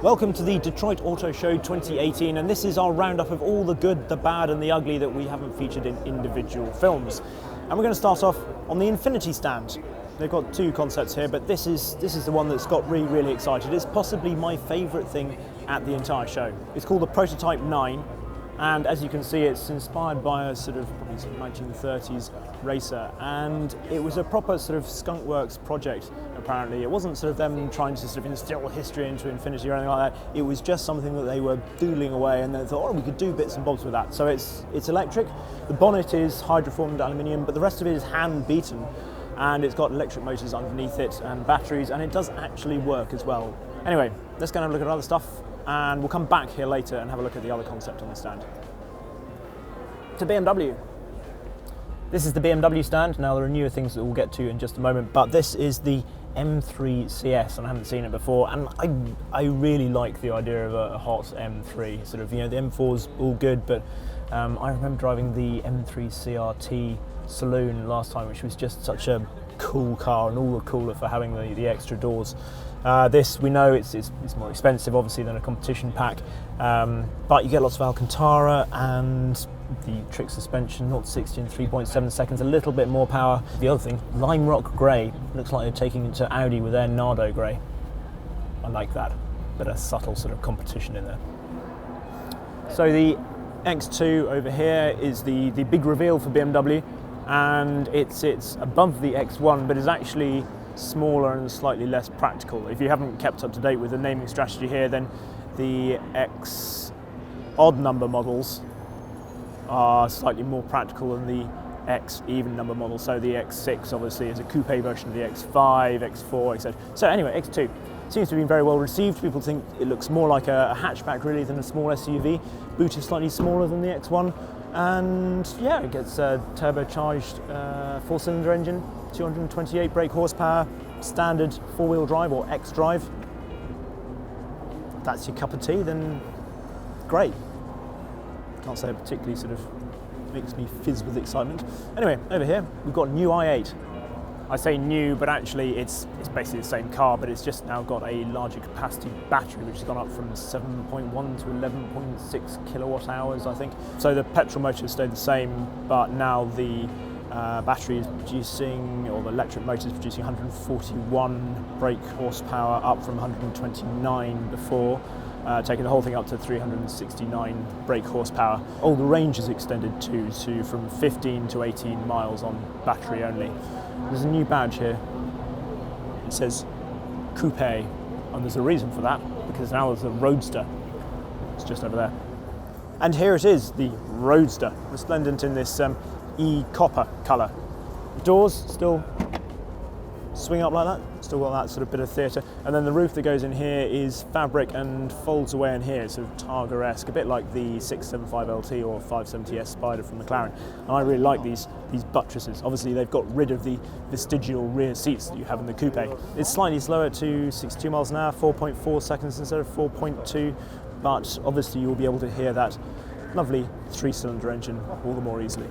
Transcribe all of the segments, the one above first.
Welcome to the Detroit Auto Show 2018, and this is our roundup of all the good, the bad and the ugly that we haven't featured in individual films. And we're going to start off on the Infiniti stand. They've got two concepts here, but this is the one that's got me really excited. It's possibly my favourite thing at the entire show. It's called the Prototype 9, and as you can see, it's inspired by a sort of probably 1930s racer, and it was a proper sort of skunkworks project. Apparently, it wasn't sort of them trying to sort of instill history into Infiniti or anything like that. It was just something that they were doodling away, and they thought, oh, we could do bits and bobs with that. So it's electric. The bonnet is hydroformed aluminium, but the rest of it is hand beaten, and it's got electric motors underneath it and batteries, and it does actually work as well. Anyway, let's go and have a look at other stuff, and we'll come back here later and have a look at the other concept on the stand. To BMW. This is the BMW stand. Now, there are newer things that we'll get to in just a moment, but this is the M3 CS, and I haven't seen it before, and I really like the idea of a hot M3. Sort of, you know, the M4's all good, but I remember driving the M3 CRT Saloon last time, which was just such a cool car, and all the cooler for having the extra doors. This, we know it's more expensive obviously than a competition pack, but you get lots of Alcantara and the trick suspension, 0-60 in 3.7 seconds, a little bit more power. The other thing, lime rock grey, looks like they're taking it to Audi with their Nardo grey. I like that, bit of subtle sort of competition in there. So the X2 over here is the big reveal for BMW, and it's above the X1, but is actually smaller and slightly less practical. If you haven't kept up to date with the naming strategy here, then the X odd number models are slightly more practical than the X even number model. So the X6 obviously is a coupe version of the X5, X4, etc. So anyway, X2 seems to have been very well received. People think it looks more like a hatchback really than a small SUV. Boot is slightly smaller than the X1, and yeah, it gets a turbocharged four-cylinder engine, 228 brake horsepower, standard four-wheel drive or X-drive. If that's your cup of tea, then great. Can't say it particularly sort of makes me fizz with excitement. Anyway, over here we've got a new i8. I say new, but actually it's basically the same car, but it's just now got a larger capacity battery, which has gone up from 7.1 to 11.6 kilowatt hours, I think. So the petrol motor has stayed the same, but now the battery is producing, or the electric motor is producing 141 brake horsepower, up from 129 before, taking the whole thing up to 369 brake horsepower. Oh, the range is extended too, from 15 to 18 miles on battery only. There's a new badge here. It says coupe, and there's a reason for that, because now there's a Roadster. It's just over there. And here it is, the Roadster, resplendent in this e-copper colour. Doors still swing up like that, still got that sort of bit of theatre, and then the roof that goes in here is fabric and folds away in here, sort of Targa-esque, a bit like the 675LT or 570S Spider from McLaren. And I really like these buttresses. Obviously they've got rid of the vestigial rear seats that you have in the coupe. It's slightly slower to 62 miles an hour, 4.4 seconds instead of 4.2, but obviously you'll be able to hear that lovely three-cylinder engine all the more easily.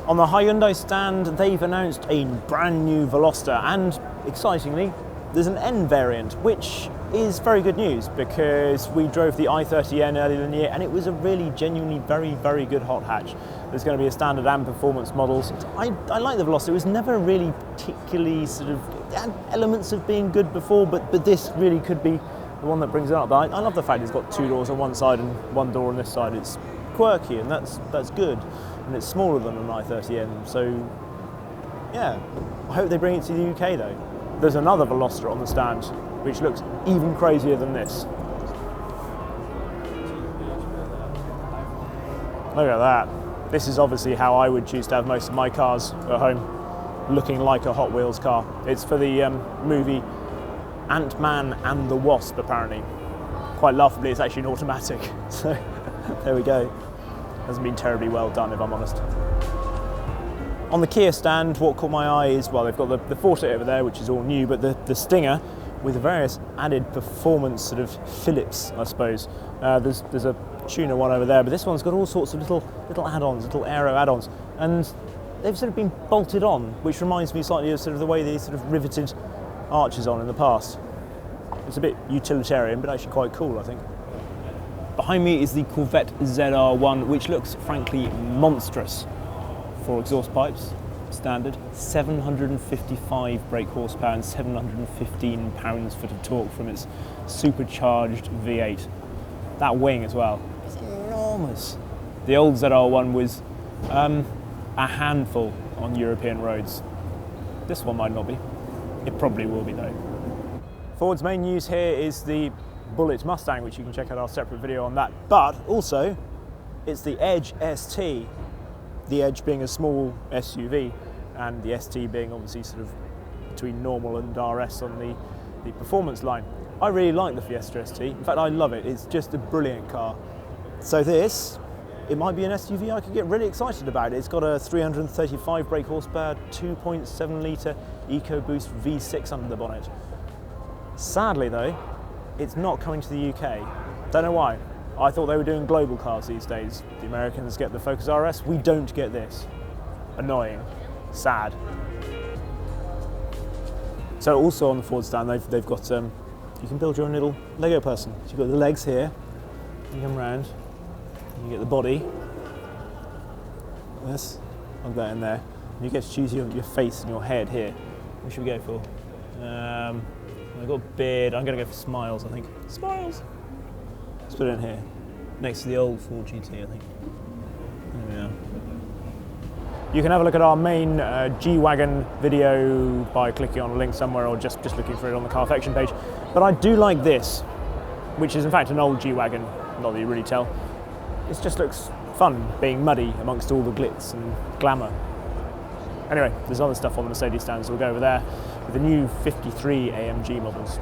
On the Hyundai stand, they've announced a brand new Veloster, and excitingly, there's an N variant, which is very good news because we drove the i30N earlier in the year, and it was a really genuinely very, very good hot hatch. There's going to be a standard and performance models. I like the Veloster. It was never really particularly sort of had elements of being good before, but this really could be the one that brings it up. But I love the fact it's got two doors on one side and one door on this side. It's quirky, and that's good. And it's smaller than an i30N, so yeah, I hope they bring it to the UK though. There's another Veloster on the stand, which looks even crazier than this. Look at that. This is obviously how I would choose to have most of my cars at home, looking like a Hot Wheels car. It's for the movie Ant-Man and the Wasp, apparently. Quite laughably, it's actually an automatic, so there we go. Hasn't been terribly well done, if I'm honest. On the Kia stand, what caught my eye is, well, they've got the Forte over there, which is all new, but the Stinger with various added performance sort of Phillips, I suppose. There's a tuner one over there, but this one's got all sorts of little add-ons, little aero add-ons, and they've sort of been bolted on, which reminds me slightly of sort of the way they sort of riveted arches on in the past. It's a bit utilitarian, but actually quite cool, I think. Behind me is the Corvette ZR1, which looks frankly monstrous. 4 exhaust pipes, standard, 755 brake horsepower and 715 pounds-foot of torque from its supercharged V8. That wing as well, it's enormous. The old ZR1 was a handful on European roads. This one might not be. It probably will be though. Ford's main news here is the Bullet Mustang, which you can check out our separate video on that. But also, it's the Edge ST. The Edge being a small SUV, and the ST being obviously sort of between normal and RS on the performance line. I really like the Fiesta ST. In fact, I love it. It's just a brilliant car. So this, it might be an SUV I could get really excited about. It's got a 335 brake horsepower, 2.7 litre EcoBoost V6 under the bonnet. Sadly though, it's not coming to the UK. Don't know why. I thought they were doing global cars these days. The Americans get the Focus RS, we don't get this. Annoying, sad. So also on the Ford stand, they've got, you can build your own little Lego person. So you've got the legs here, you come round, you get the body, this, plug that in there, and you get to choose your face and your head here. What should we go for? I've got a beard. I'm going to go for smiles, I think. Smiles! Let's put it in here. Next to the old Ford GT, I think. There we are. You can have a look at our main G-Wagon video by clicking on a link somewhere or just looking for it on the Carfection page. But I do like this, which is in fact an old G-Wagon. Not that you really tell. It just looks fun being muddy amongst all the glitz and glamour. Anyway, there's other stuff on the Mercedes stand, so we'll go over there with the new 53 AMG models.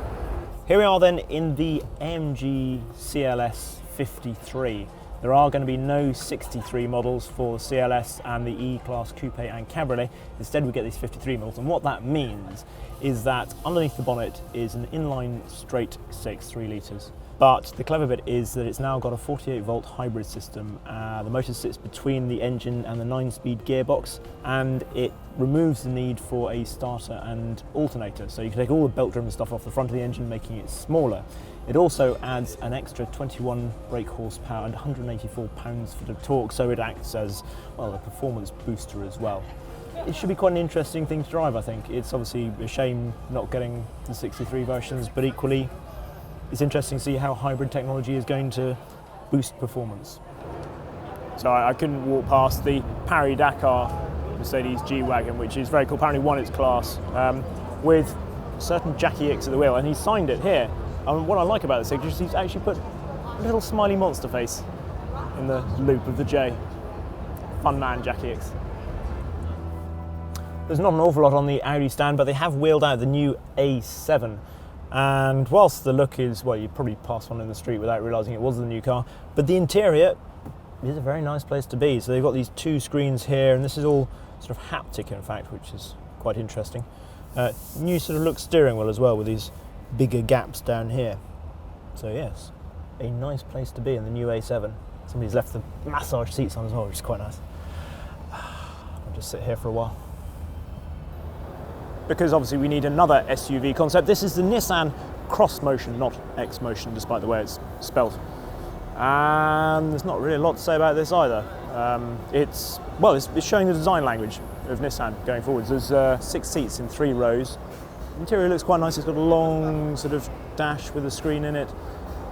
Here we are then in the AMG CLS 53. There are going to be no 63 models for the CLS and the E-Class Coupe and Cabriolet. Instead we get these 53 models, and what that means is that underneath the bonnet is an inline straight 6 3 litres. But the clever bit is that it's now got a 48-volt hybrid system. The motor sits between the engine and the 9-speed gearbox, and it removes the need for a starter and alternator. So you can take all the belt-driven stuff off the front of the engine, making it smaller. It also adds an extra 21 brake horsepower and 184 pounds-foot of torque, so it acts as, well, a performance booster as well. It should be quite an interesting thing to drive, I think. It's obviously a shame not getting the 63 versions, but equally, it's interesting to see how hybrid technology is going to boost performance. So I couldn't walk past the Paris-Dakar Mercedes G-Wagon, which is very cool, apparently won its class, with a certain Jackie X at the wheel, and he signed it here. And what I like about this signature is he's actually put a little smiley monster face in the loop of the J. Fun man, Jackie X. There's not an awful lot on the Audi stand, but they have wheeled out the new A7. And whilst the look is, well, you'd probably pass one in the street without realising it was the new car, but the interior is a very nice place to be. So they've got these 2 screens here, and this is all sort of haptic, in fact, which is quite interesting. New sort of look steering wheel as well, with these bigger gaps down here. So yes, a nice place to be in the new A7. Somebody's left the massage seats on as well, which is quite nice. I'll just sit here for a while. Because obviously we need another SUV concept. This is the Nissan X-Motion, not X-Motion, despite the way it's spelt. And there's not really a lot to say about this either. It's showing the design language of Nissan going forwards. There's 6 seats in 3 rows. The interior looks quite nice. It's got a long sort of dash with a screen in it.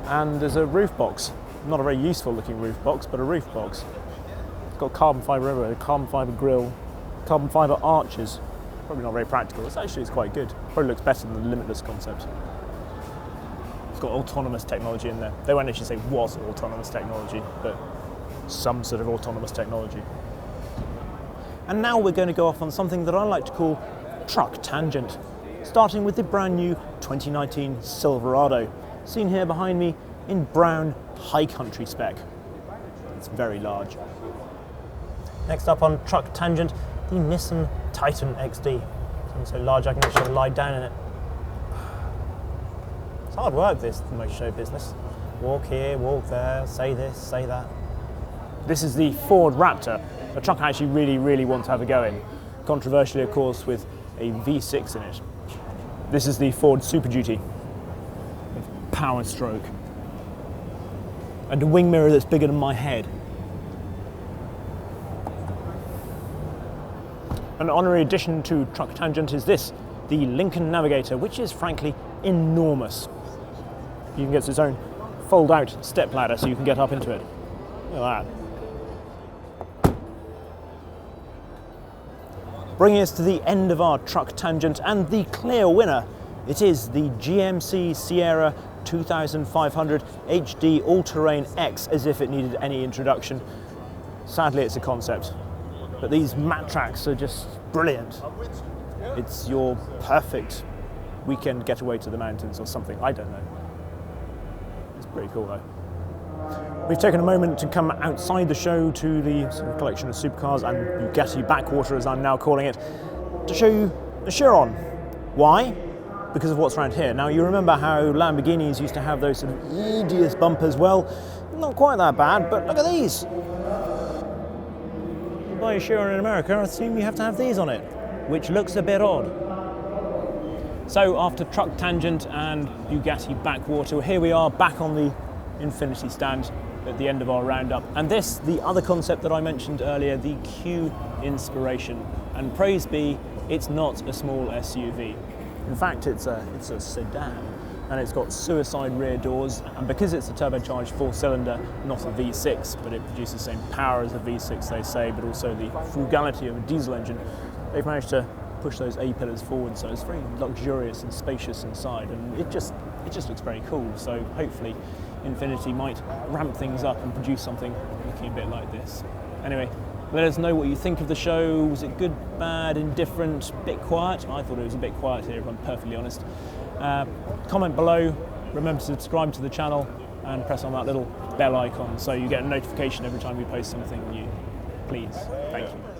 And there's a roof box. Not a very useful looking roof box, but a roof box. It's got carbon fibre everywhere, a carbon fibre grille, carbon fibre arches. Probably not very practical. It's quite good. Probably looks better than the Limitless concept. It's got autonomous technology in there. They won't actually say was autonomous technology, but some sort of autonomous technology. And now we're going to go off on something that I like to call truck tangent, starting with the brand new 2019 Silverado, seen here behind me in brown high country spec. It's very large. Next up on truck tangent, the Nissan Titan XD. It's so large I can actually lie down in it. It's hard work, this motor show business. Walk here, walk there, say this, say that. This is the Ford Raptor, a truck I actually really want to have a go in. Controversially, of course, with a V6 in it. This is the Ford Super Duty. power stroke. And a wing mirror that's bigger than my head. An honorary addition to Truck Tangent is this, the Lincoln Navigator, which is frankly enormous. You can get its own fold-out step ladder so you can get up into it. Look at that. Bringing us to the end of our Truck Tangent and the clear winner. It is the GMC Sierra 2500 HD All-Terrain X, as if it needed any introduction. Sadly, it's a concept, but these matte tracks are just brilliant. It's your perfect weekend getaway to the mountains or something, I don't know. It's pretty cool though. We've taken a moment to come outside the show to the sort of collection of supercars and Bugatti backwater, as I'm now calling it, to show you the Chiron. Why? Because of what's around here. Now, you remember how Lamborghinis used to have those sort of hideous bumpers? Well, not quite that bad, but look at these. You buy a Chiron in America, I assume you have to have these on it, which looks a bit odd. So after Truck Tangent and Bugatti backwater, here we are back on the Infiniti stand at the end of our roundup. And this, the other concept that I mentioned earlier, the Q Inspiration. And praise be, it's not a small SUV. In fact, it's a sedan, and it's got suicide rear doors, and because it's a turbocharged four-cylinder, not a V6, but it produces the same power as a V6, they say, but also the frugality of a diesel engine, they've managed to push those A-pillars forward, so it's very luxurious and spacious inside, and it just looks very cool. So hopefully Infiniti might ramp things up and produce something looking a bit like this. Anyway, let us know what you think of the show. Was it good, bad, indifferent, bit quiet? I thought it was a bit quiet here, if I'm perfectly honest. Comment below, remember to subscribe to the channel and press on that little bell icon so you get a notification every time we post something new. Please, thank you.